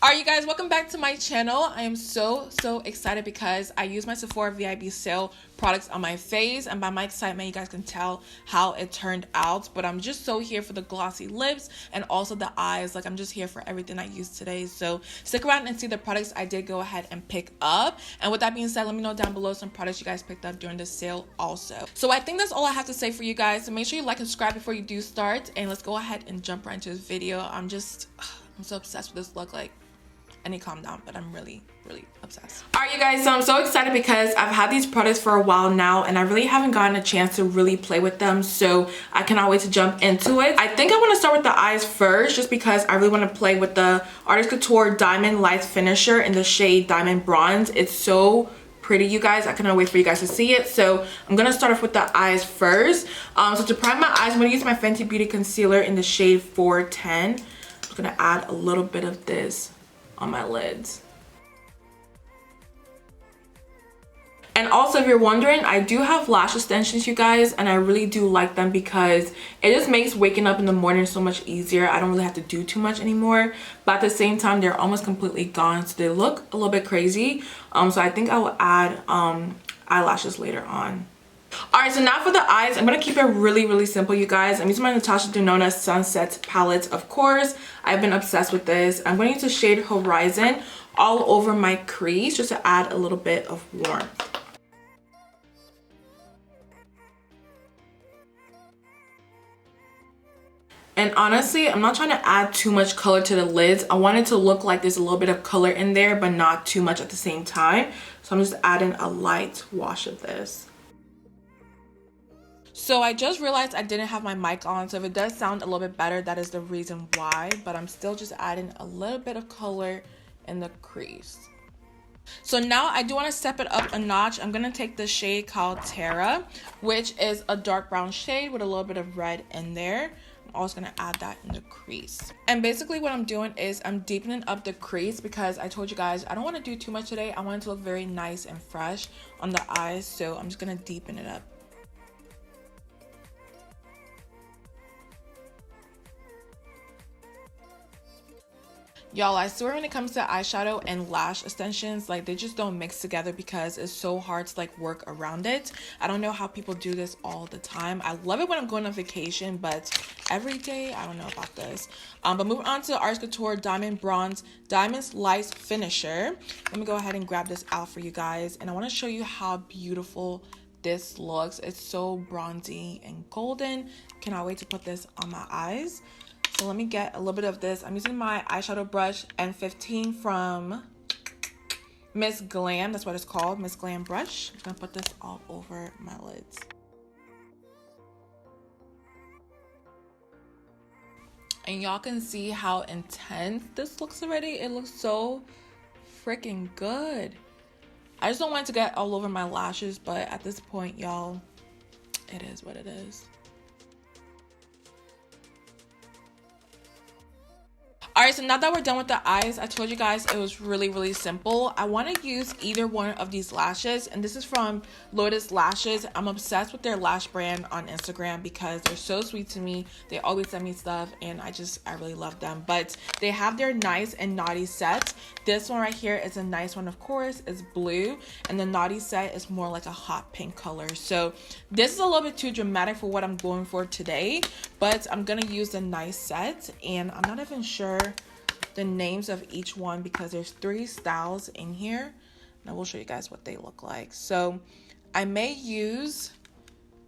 Alright you guys, welcome back to my channel. I am so excited because I use my Sephora VIB sale products on my face, and by my excitement you guys can tell how it turned out. But I'm just so here for the glossy lips and also the eyes. Like, I'm just here for everything I used today. So stick around and see the products I did go ahead and pick up. And with that being said, let me know down below some products you guys picked up during the sale also. So I think that's all I have to say for you guys. So make sure you like and subscribe before you do start, and let's go ahead and jump right into this video. I'm so obsessed with this look. Like, I need to calm down, but I'm really obsessed. Alright you guys, so I'm so excited because I've had these products for a while now and I really haven't gotten a chance to really play with them, so I cannot wait to jump into it. I think I want to start with the eyes first, just because I really want to play with the Artist Couture Diamond Light Finisher in the shade Diamond Bronze. It's so pretty, you guys. I cannot wait for you guys to see it. So I'm gonna start off with the eyes first. So to prime my eyes, I'm gonna use my Fenty Beauty Concealer in the shade 410. I'm just gonna add a little bit of this on my lids. And also, if you're wondering, I do have lash extensions, you guys, and I really do like them because it just makes waking up in the morning so much easier. I don't really have to do too much anymore, but at the same time they're almost completely gone, so they look a little bit crazy. So I think I will add eyelashes later on. Alright, so now for the eyes, I'm going to keep it really simple, you guys. I'm using my Natasha Denona Sunset palette, of course. I've been obsessed with this. I'm going to use the shade Horizon all over my crease just to add a little bit of warmth. And honestly, I'm not trying to add too much color to the lids. I want it to look like there's a little bit of color in there, but not too much at the same time. So I'm just adding a light wash of this. So I just realized I didn't have my mic on, so if it does sound a little bit better, that is the reason why. But I'm still just adding a little bit of color in the crease. So now I do want to step it up a notch. I'm going to take the shade called Terra, which is a dark brown shade with a little bit of red in there. I'm also going to add that in the crease. And basically what I'm doing is I'm deepening up the crease because I told you guys I don't want to do too much today. I want it to look very nice and fresh on the eyes, so I'm just going to deepen it up. Y'all, I swear when it comes to eyeshadow and lash extensions, like, they just don't mix together because it's so hard to like work around it. I don't know how people do this all the time. I love it when I'm going on vacation, but every day, I don't know about this. But moving on to Artist Couture Diamond Bronze Diamond Light Finisher. Let me go ahead and grab this out for you guys, and I want to show you how beautiful this looks. It's so bronzy and golden. Cannot wait to put this on my eyes. So let me get a little bit of this. I'm using my eyeshadow brush N15 from Miss Glam. That's what it's called, Miss Glam brush. I'm gonna put this all over my lids. And y'all can see how intense this looks already. It looks so freaking good. I just don't want it to get all over my lashes, but at this point, y'all, it is what it is. Alright, so now that we're done with the eyes, I told you guys it was really simple. I want to use either one of these lashes, and this is from Lotus Lashes. I'm obsessed with their lash brand on Instagram because they're so sweet to me. They always send me stuff, and I really love them. But they have their nice and naughty set. This one right here is a nice one, of course. It's blue, and the naughty set is more like a hot pink color. So this is a little bit too dramatic for what I'm going for today, but I'm gonna use the nice set, and I'm not even sure the names of each one because there's 3 styles in here, and I will show you guys what they look like. So I may use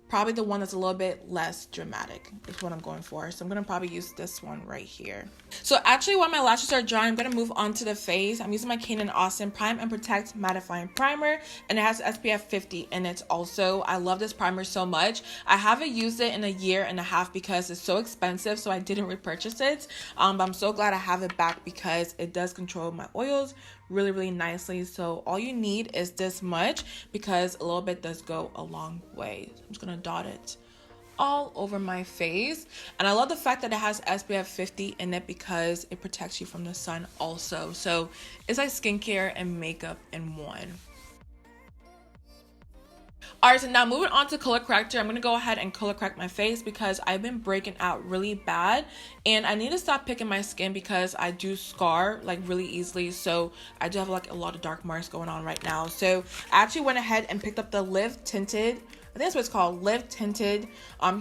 probably the one that's a little bit less dramatic is what I'm going for. So I'm gonna probably use this one right here. So actually, while my lashes are dry, I'm gonna move on to the face. I'm using my Kane & Austin Prime and Protect Mattifying Primer, and it has SPF 50 in it also. I love this primer so much. I haven't used it in a year and a half because it's so expensive, so I didn't repurchase it. But I'm so glad I have it back because it does control my oils really nicely. So all you need is this much because a little bit does go a long way. So I'm just gonna dot it all over my face, and I love the fact that it has SPF 50 in it because it protects you from the sun also. So it's like skincare and makeup in one. Alright, so now moving on to color corrector, I'm going to go ahead and color correct my face because I've been breaking out really bad and I need to stop picking my skin because I do scar like really easily. So I do have like a lot of dark marks going on right now. So I actually went ahead and picked up the Live Tinted, I think that's what it's called, Live Tinted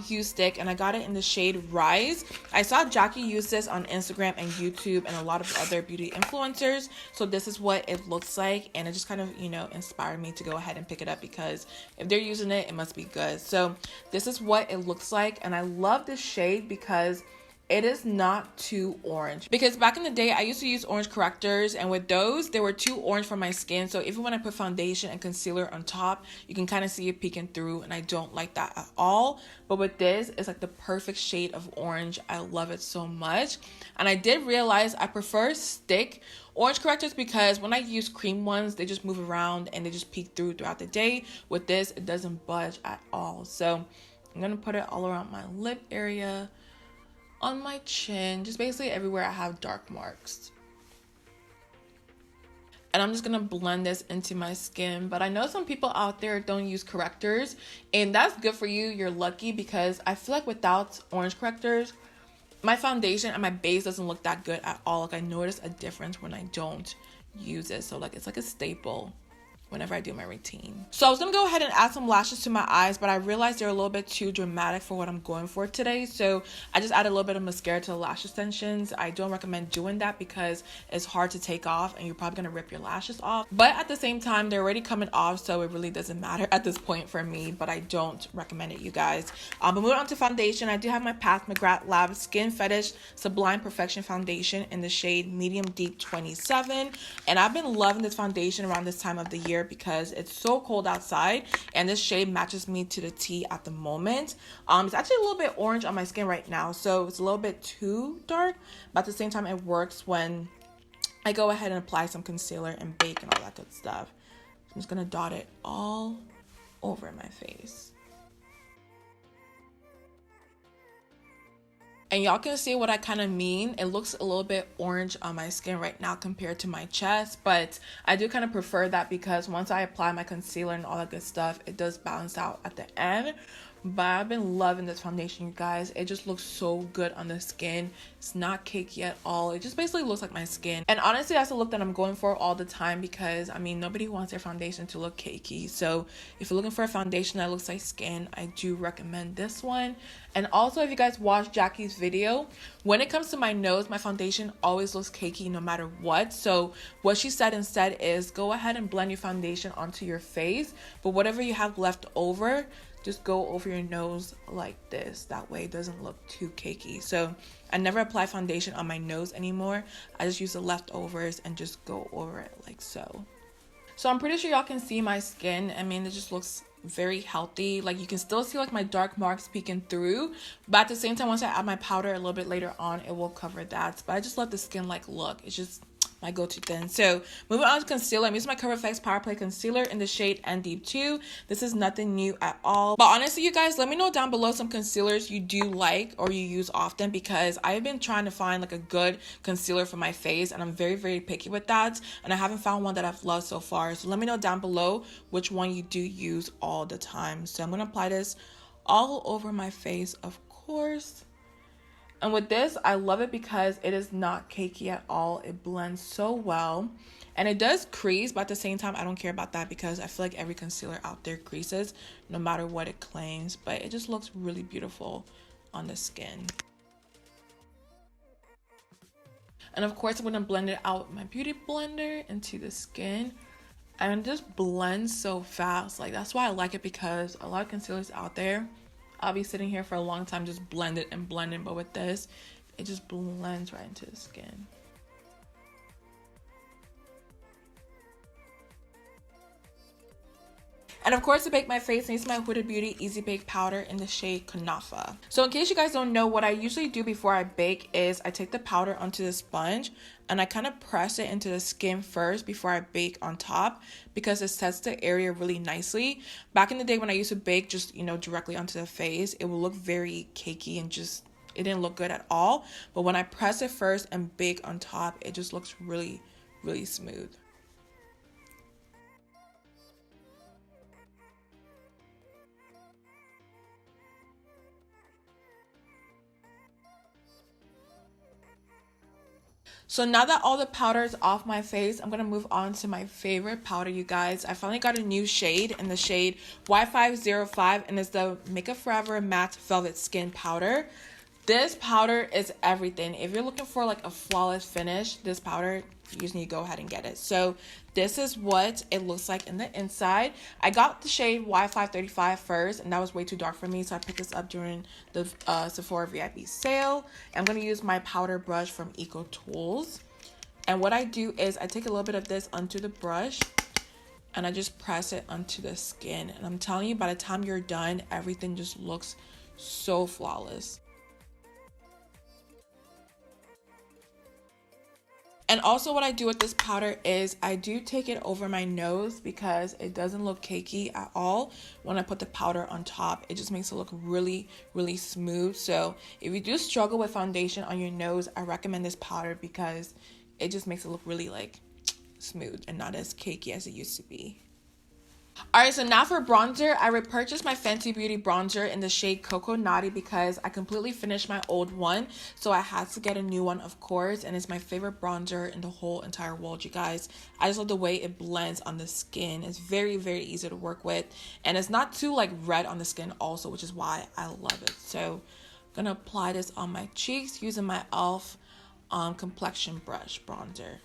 Hue Stick, and I got it in the shade Rise. I saw Jackie use this on Instagram and YouTube and a lot of other beauty influencers, so this is what it looks like, and it just kind of, you know, inspired me to go ahead and pick it up because if they're using it, it must be good. So this is what it looks like, and I love this shade because it is not too orange, because back in the day I used to use orange correctors, and with those they were too orange for my skin. So even when I put foundation and concealer on top, you can kind of see it peeking through, and I don't like that at all. But with this, it's like the perfect shade of orange. I love it so much. And I did realize I prefer stick orange correctors because when I use cream ones, they just move around and they just peek through throughout the day. With this, it doesn't budge at all. So I'm gonna put it all around my lip area, on my chin, just basically everywhere I have dark marks. And I'm just gonna blend this into my skin. But I know some people out there don't use correctors, and that's good for you. You're lucky, because I feel like without orange correctors, my foundation and my base doesn't look that good at all. Like I notice a difference when I don't use it. So like it's like a staple whenever I do my routine. So I was gonna go ahead and add some lashes to my eyes, but I realized they're a little bit too dramatic for what I'm going for today. So I just added a little bit of mascara to the lash extensions. I don't recommend doing that because it's hard to take off and you're probably gonna rip your lashes off. But at the same time, they're already coming off, so it really doesn't matter at this point for me, but I don't recommend it, you guys. But moving on to foundation, I do have my McGrath Lab Skin Fetish Sublime Perfection Foundation in the shade Medium Deep 27. And I've been loving this foundation around this time of the year because it's so cold outside, and this shade matches me to the T at the moment. It's actually a little bit orange on my skin right now, so it's a little bit too dark, but at the same time it works when I go ahead and apply some concealer and bake and all that good stuff. I'm just gonna dot it all over my face. And y'all can see what I kind of mean. It looks a little bit orange on my skin right now compared to my chest, but I do kind of prefer that because once I apply my concealer and all that good stuff, it does balance out at the end. But I've been loving this foundation, you guys. It just looks so good on the skin. It's not cakey at all. It just basically looks like my skin. And honestly, that's the look that I'm going for all the time because, I mean, nobody wants their foundation to look cakey. So if you're looking for a foundation that looks like skin, I do recommend this one. And also, if you guys watch Jackie's video, when it comes to my nose, my foundation always looks cakey no matter what. So what she said instead is go ahead and blend your foundation onto your face, but whatever you have left over, just go over your nose like this. That way it doesn't look too cakey. So I never apply foundation on my nose anymore. I just use the leftovers and just go over it like so. So I'm pretty sure y'all can see my skin. I mean, it just looks very healthy. Like you can still see like my dark marks peeking through, but at the same time, once I add my powder a little bit later on, it will cover that. But I just love the skin like look. It's just my go-to thin. So moving on to concealer, I'm using my Cover FX Power Play Concealer in the shade N Deep 2. This is nothing new at all. But honestly, you guys, let me know down below some concealers you do like or you use often, because I've been trying to find like a good concealer for my face, and I'm very, very picky with that. And I haven't found one that I've loved so far. So let me know down below which one you do use all the time. So I'm going to apply this all over my face, of course. And with this, I love it because it is not cakey at all. It blends so well. And it does crease, but at the same time, I don't care about that because I feel like every concealer out there creases no matter what it claims. But it just looks really beautiful on the skin. And of course, I'm going to blend it out with my beauty blender into the skin. And it just blends so fast. Like, that's why I like it, because a lot of concealers out there, I'll be sitting here for a long time just blend it and blending, but with this, it just blends right into the skin. And of course, to bake my face, I use my Huda Beauty Easy Bake Powder in the shade Kunafa. So in case you guys don't know, what I usually do before I bake is I take the powder onto the sponge and I kind of press it into the skin first before I bake on top, because it sets the area really nicely. Back in the day when I used to bake just, you know, directly onto the face, it would look very cakey and just, it didn't look good at all. But when I press it first and bake on top, it just looks really, really smooth. So now that all the powder is off my face, I'm going to move on to my favorite powder, you guys. I finally got a new shade in the shade Y505, and it's the Makeup Forever Matte Velvet Skin Powder. This powder is everything. If you're looking for like a flawless finish, this powder, you just need to go ahead and get it. So this is what it looks like in the inside. I got the shade Y535 first, and that was way too dark for me, so I picked this up during the Sephora VIP sale. I'm going to use my powder brush from Eco Tools. And what I do is I take a little bit of this onto the brush, and I just press it onto the skin. And I'm telling you, by the time you're done, everything just looks so flawless. And also what I do with this powder is I do take it over my nose because it doesn't look cakey at all when I put the powder on top. It just makes it look really, really smooth. So if you do struggle with foundation on your nose, I recommend this powder because it just makes it look really like smooth and not as cakey as it used to be. Alright, so now for bronzer, I repurchased my Fenty Beauty bronzer in the shade Coco Naughty because I completely finished my old one. So I had to get a new one, of course, and it's my favorite bronzer in the whole entire world, you guys. I just love the way it blends on the skin. It's very, very easy to work with, and it's not too like red on the skin also, which is why I love it. So I'm going to apply this on my cheeks using my e.l.f. complexion brush bronzer.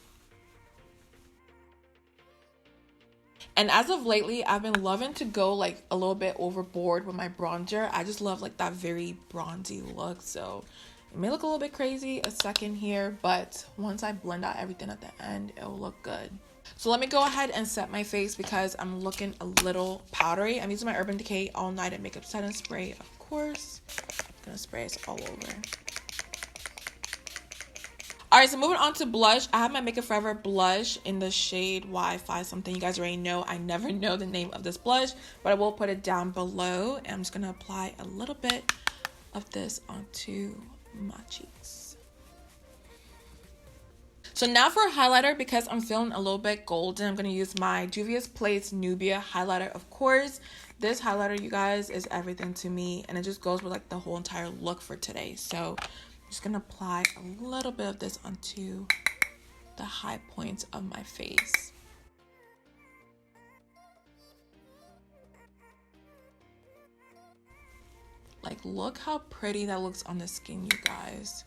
And as of lately, I've been loving to go like a little bit overboard with my bronzer. I just love like that very bronzy look. So it may look a little bit crazy a second here, but once I blend out everything at the end, it'll look good. So let me go ahead and set my face because I'm looking a little powdery. I'm using my Urban Decay All Night Makeup Setting Spray, of course. I'm gonna spray this all over. Alright, so moving on to blush. I have my Makeup Forever blush in the shade Y5 something. You guys already know I never know the name of this blush, but I will put it down below. And I'm just going to apply a little bit of this onto my cheeks. So now for a highlighter, because I'm feeling a little bit golden, I'm going to use my Juvia's Place Nubia highlighter, of course. This highlighter, you guys, is everything to me, and it just goes with like the whole entire look for today. So I'm just gonna apply a little bit of this onto the high points of my face. Like, look how pretty that looks on the skin, you guys.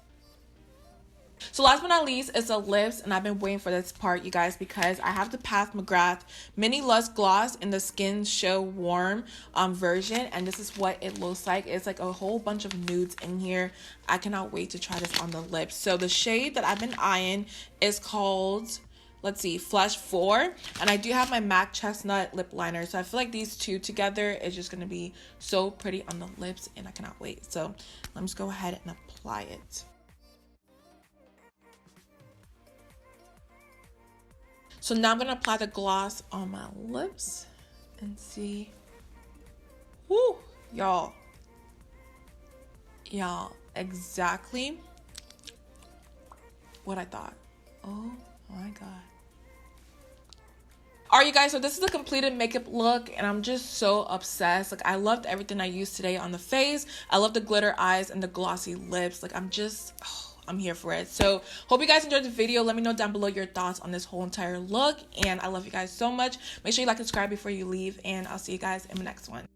So last but not least is the lips, and I've been waiting for this part, you guys, because I have the McGrath Mini Lust Gloss in the Skin Show Warm version, and this is what it looks like. It's like a whole bunch of nudes in here. I cannot wait to try this on the lips. So the shade that I've been eyeing is called, let's see, Flesh 4, and I do have my MAC Chestnut lip liner, so I feel like these two together is just going to be so pretty on the lips, and I cannot wait. So let me just go ahead and apply it. So now I'm going to apply the gloss on my lips and see. Woo, y'all, exactly what I thought. Oh my God. Alright, you guys, so this is the completed makeup look, and I'm just so obsessed. Like, I loved everything I used today on the face. I love the glitter eyes and the glossy lips. Like, I'm just, I'm here for it. So hope you guys enjoyed the video. Let me know down below your thoughts on this whole entire look, and I love you guys so much. Make sure you like and subscribe before you leave, and I'll see you guys in the next one.